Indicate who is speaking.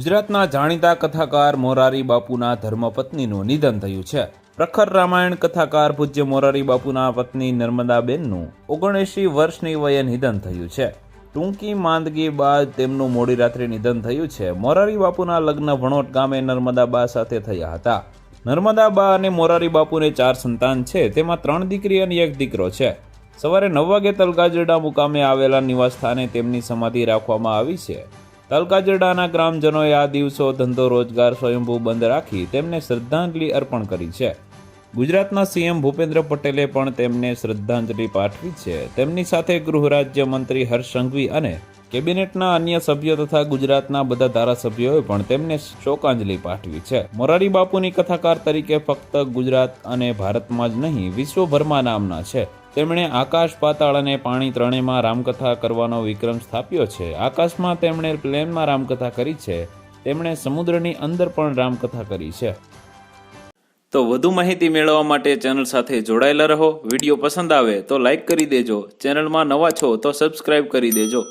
Speaker 1: ગુજરાતના જાણીતા કથાકાર મોરારી બાપુના ધર્મપત્નીનું નિધન થયું છે। પ્રખર રામાયણ કથાકાર પૂજ્ય મોરારી બાપુના પત્ની નર્મદાબેનનું 79 વર્ષની વયે નિધન થયું છે। ટૂંકી માંદગી બાદ તેમનું મોડી રાત્રે નિધન થયું છે। મોરારી બાપુના લગ્ન ભણોટ ગામે નર્મદાબા સાથે થયા હતા। નર્મદાબા અને મોરારી બાપુને 4 સંતાન છે, તેમાં 3 દીકરી અને 1 દીકરો છે। સવારે 9 વાગે તલગાજરડા મુકામે આવેલા નિવાસસ્થાને તેમની સમાધિ રાખવામાં આવી છે। તલગાજરડાના ગ્રામજનોએ આ દિવસો ધંધો રોજગાર સ્વયંભૂ બંધ રાખી તેમને શ્રદ્ધાંજલિ અર્પણ કરી છે। ગુજરાતના સીએમ ભૂપેન્દ્ર પટેલે પણ તેમને શ્રદ્ધાંજલિ પાઠવી છે। તેમની સાથે ગૃહ રાજ્ય મંત્રી હર્ષ સંઘવી અને કેબિનેટના અન્ય સભ્યો તથા ગુજરાતના બધા ધારાસભ્યોએ પણ તેમને શોકાંજલિ પાઠવી છે। મોરારી બાપુની કથાકાર તરીકે ફક્ત ગુજરાત અને ભારતમાં જ નહીં, વિશ્વભરમાં નામના છે। તેમણે આકાશ, પાતાળ અને પાણી ત્રણેયમાં રામકથા કરવાનો વિક્રમ સ્થાપ્યો છે। આકાશમાં તેમણે પ્લેનમાં રામકથા કરી છે, તેમણે સમુદ્રની અંદર પણ રામકથા કરી છે। તો વધુ માહિતી મેળવવા માટે ચેનલ સાથે જોડાયેલા રહો। વિડીયો પસંદ આવે તો લાઈક કરી દેજો, ચેનલમાં નવા છો તો સબસ્ક્રાઈબ કરી દેજો।